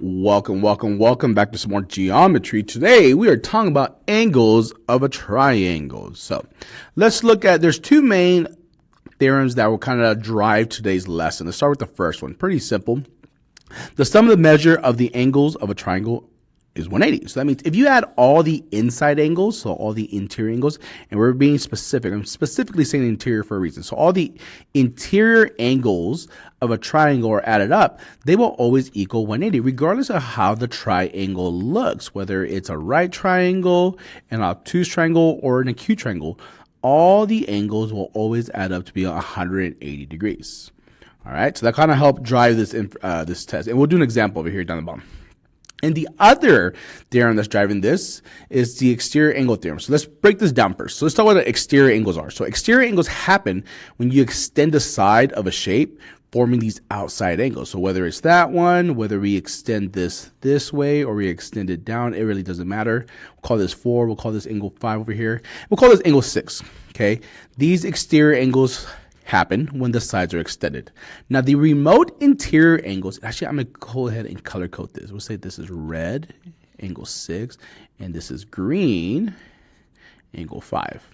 Welcome back to some more geometry. Today we are talking about angles of a triangle. So let's look at, there's two main theorems that will kind of drive today's lesson. Let's start with the first one. Pretty simple. The sum of the measure of the angles of a triangle is 180. So that means if you add all the inside angles, so all the interior angles, and we're being specific, I'm specifically saying interior for a reason. So all the interior angles of a triangle are added up, they will always equal 180, regardless of how the triangle looks, whether it's a right triangle, an obtuse triangle, or an acute triangle. All the angles will always add up to be 180 degrees. All right, so that kind of helped drive this test. And we'll do an example over here down the bottom. And the other theorem that's driving this is the exterior angle theorem. So let's break this down first. So let's talk about what exterior angles are. So exterior angles happen when you extend the side of a shape, forming these outside angles. So whether it's that one, whether we extend this way or we extend it down, it really doesn't matter. We'll call this 4. We'll call this angle 5 over here. We'll call this angle 6. Okay. These exterior angles happen when the sides are extended. Now the remote interior angles, actually I'm going to go ahead and color code this. We'll say this is red, angle 6, and this is green, angle 5.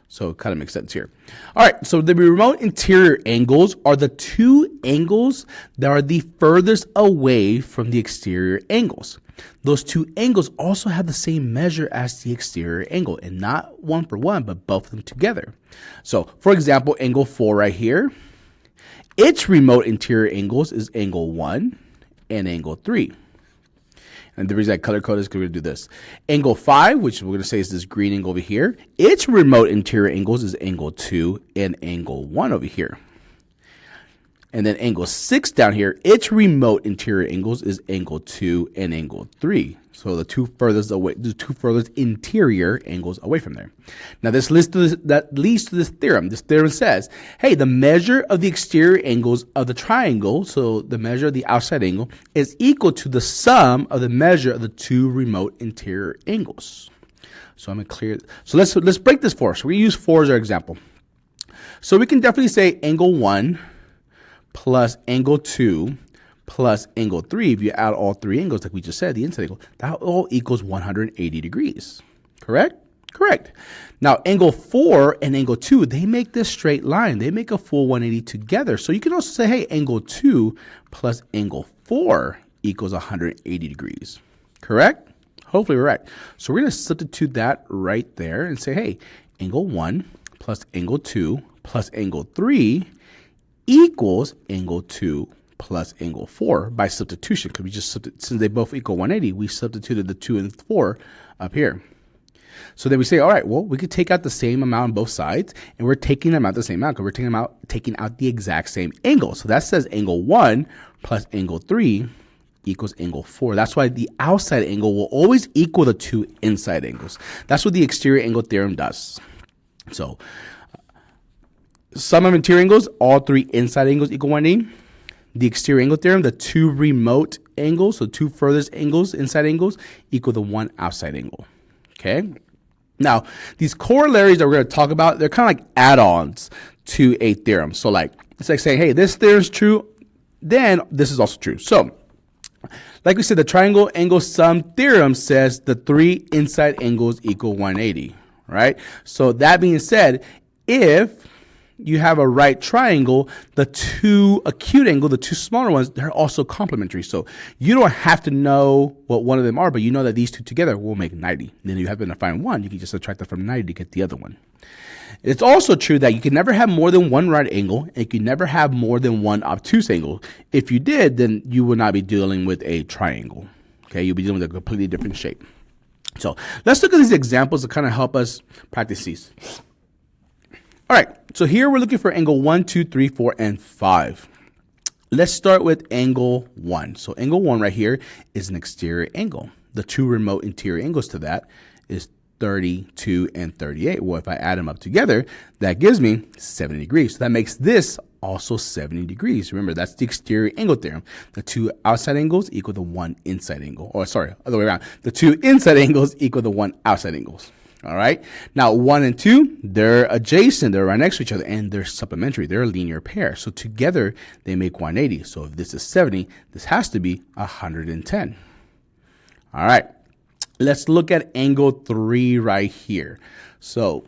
So it kind of makes sense here. All right, so the remote interior angles are the two angles that are the furthest away from the exterior angles. Those two angles also have the same measure as the exterior angle, and not one for one, but both of them together. So, for example, angle 4 right here, its remote interior angles is angle 1 and angle 3. And the reason I color code is because we're going to do this. Angle 5, which we're going to say is this green angle over here, its remote interior angles is angle 2 and angle 1 over here. And then angle 6 down here, its remote interior angles is angle 2 and angle 3. So the two furthest interior angles away from there. Now this leads to this theorem. This theorem says, hey, the measure of the exterior angles of the triangle, so the measure of the outside angle, is equal to the sum of the measure of the two remote interior angles. So I'm going to clear. So let's break this 4. So we use 4 as our example. So we can definitely say angle 1 plus angle 2 plus angle 3, if you add all three angles, like we just said, the inside angle, that all equals 180 degrees. Correct? Correct. Now, angle 4 and angle 2, they make this straight line. They make a full 180 together. So you can also say, hey, angle 2 plus angle 4 equals 180 degrees. Correct? Hopefully we're right. So we're going to substitute that right there and say, hey, angle 1 plus angle 2 plus angle 3 equals angle 2 plus angle 4 by substitution, because we just, since they both equal 180, we substituted the 2 and 4 up here. So then we say, all right, well, we could take out the same amount on both sides, and we're taking them out the same amount because we're taking out the exact same angle. So that says angle 1 plus angle 3 equals angle 4. That's why the outside angle will always equal the two inside angles. That's what the exterior angle theorem does. So sum of interior angles, all three inside angles equal 180. The exterior angle theorem, the two remote angles, so two furthest angles, inside angles, equal the one outside angle. Okay? Now, these corollaries that we're going to talk about, they're kind of like add-ons to a theorem. So like, it's like saying, hey, this theorem is true, then this is also true. So, like we said, the triangle angle sum theorem says the three inside angles equal 180, right? So that being said, if you have a right triangle, the two acute angle, the two smaller ones, they're also complementary. So you don't have to know what one of them are, but you know that these two together will make 90. And then you happen to find one, you can just subtract that from 90 to get the other one. It's also true that you can never have more than one right angle, and you can never have more than one obtuse angle. If you did, then you would not be dealing with a triangle. Okay, you'll be dealing with a completely different shape. So let's look at these examples to kind of help us practice these. All right, so here we're looking for angle 1, 2, 3, 4, and 5. Let's start with angle 1. So angle 1 right here is an exterior angle. The two remote interior angles to that is 32 and 38. Well, if I add them up together, that gives me 70 degrees. So that makes this also 70 degrees. Remember, that's the exterior angle theorem. The two outside angles equal the one inside angle. Or sorry, other way around. The two inside angles equal the one outside angles. All right. Now, 1 and 2, they're adjacent. They're right next to each other, and they're supplementary. They're a linear pair. So together, they make 180. So if this is 70, this has to be 110. All right. Let's look at angle 3 right here. So,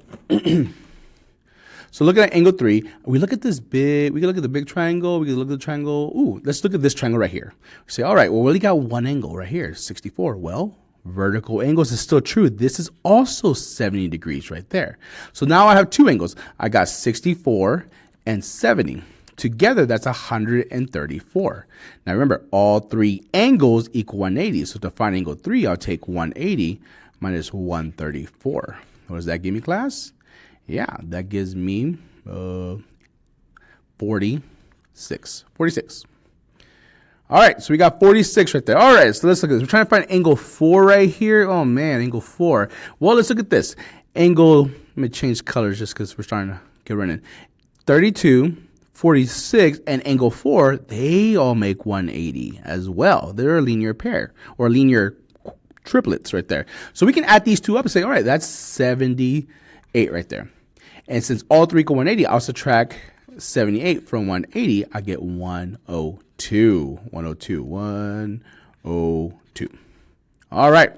so looking at angle 3, we look at this big, we can look at the big triangle, we can look at the triangle. Ooh, let's look at this triangle right here. We say, all right, well, we only got one angle right here, 64. Well, vertical angles is still true. This is also 70 degrees right there. So now I have two angles. I got 64 and 70. Together, that's 134. Now remember, all three angles equal 180. So to find angle 3, I'll take 180 minus 134. What does that give me, class? Yeah, that gives me 46. 46. All right, so we got 46 right there. All right, so let's look at this. We're trying to find angle 4 right here. Oh, man, angle 4. Well, let's look at this. Angle, let me change colors just because we're starting to get running. 32, 46, and angle 4, they all make 180 as well. They're a linear pair or linear triplets right there. So we can add these two up and say, all right, that's 78 right there. And since all three equal 180, I'll subtract 78 from 180. I get 102. 102. 102. All right.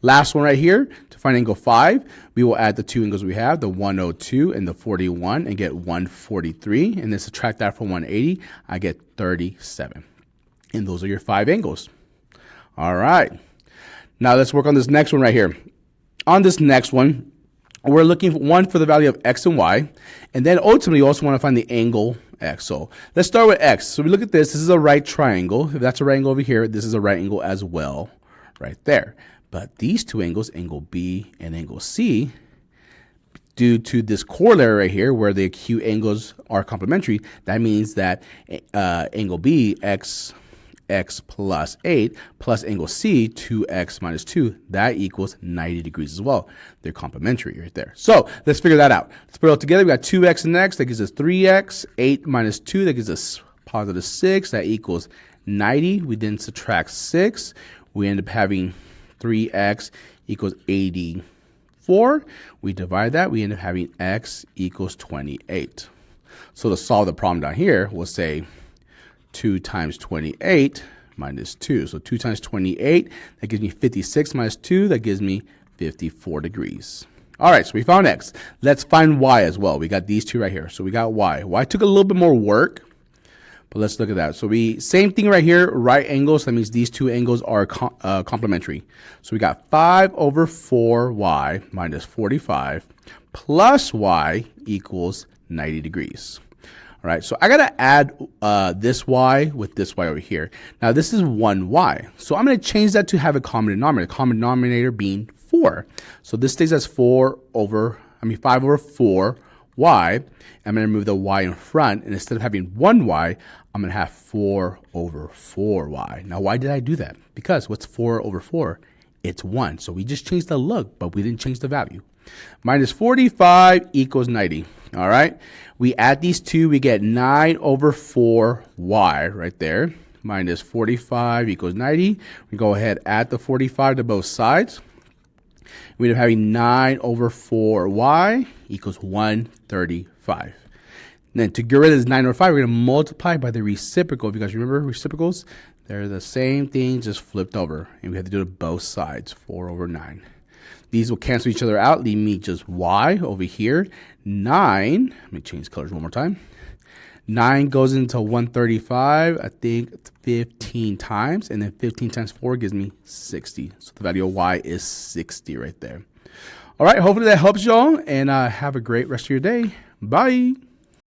Last one right here. To find angle 5, we will add the two angles we have, the 102 and the 41, and get 143. And then subtract that from 180. I get 37. And those are your 5 angles. All right. Now let's work on this next one right here. On this next one, we're looking for the value of x and y, and then ultimately we also want to find the angle x. So let's start with x. So we look at this. This is a right triangle. If that's a right angle over here, this is a right angle as well right there. But these two angles, angle B and angle C, due to this corollary right here where the acute angles are complementary, that means that angle B, x plus 8 plus angle C, 2x minus 2, that equals 90 degrees as well. They're complementary right there. So let's figure that out. Let's put it all together. We got 2x and x, that gives us 3x, 8 minus 2, that gives us positive 6, that equals 90. We then subtract 6. We end up having 3x equals 84. We divide that. We end up having x equals 28. So to solve the problem down here, we'll say 2 times 28 minus 2. So 2 times 28, that gives me 56 minus 2. That gives me 54 degrees. All right, so we found x. Let's find y as well. We got these two right here. So we got y. Y took a little bit more work, but let's look at that. So same thing right here, right angles. That means these two angles are complementary. So we got 5 over 4y minus 45 plus y equals 90 degrees. All right, so I got to add this y with this y over here. Now, this is 1y. So I'm going to change that to have a common denominator being 4. So this stays as 5 over 4y. I'm going to move the y in front, and instead of having 1y, I'm going to have 4 over 4y. Now, why did I do that? Because what's 4 over 4? It's 1. So we just changed the look, but we didn't change the value. Minus 45 equals 90. All right. We add these two, we get 9 over 4y right there. Minus 45 equals 90. We go ahead, add the 45 to both sides. We end up having 9 over 4y equals 135. And then to get rid of this 9 over 5, we're going to multiply by the reciprocal. If you guys remember reciprocals, they're the same thing, just flipped over. And we have to do it both sides, 4 over 9. These will cancel each other out, leave me just y over here. 9, let me change colors one more time. 9 goes into 135, I think 15 times, and then 15 times 4 gives me 60. So the value of y is 60 right there. All right, hopefully that helps y'all, and have a great rest of your day. Bye.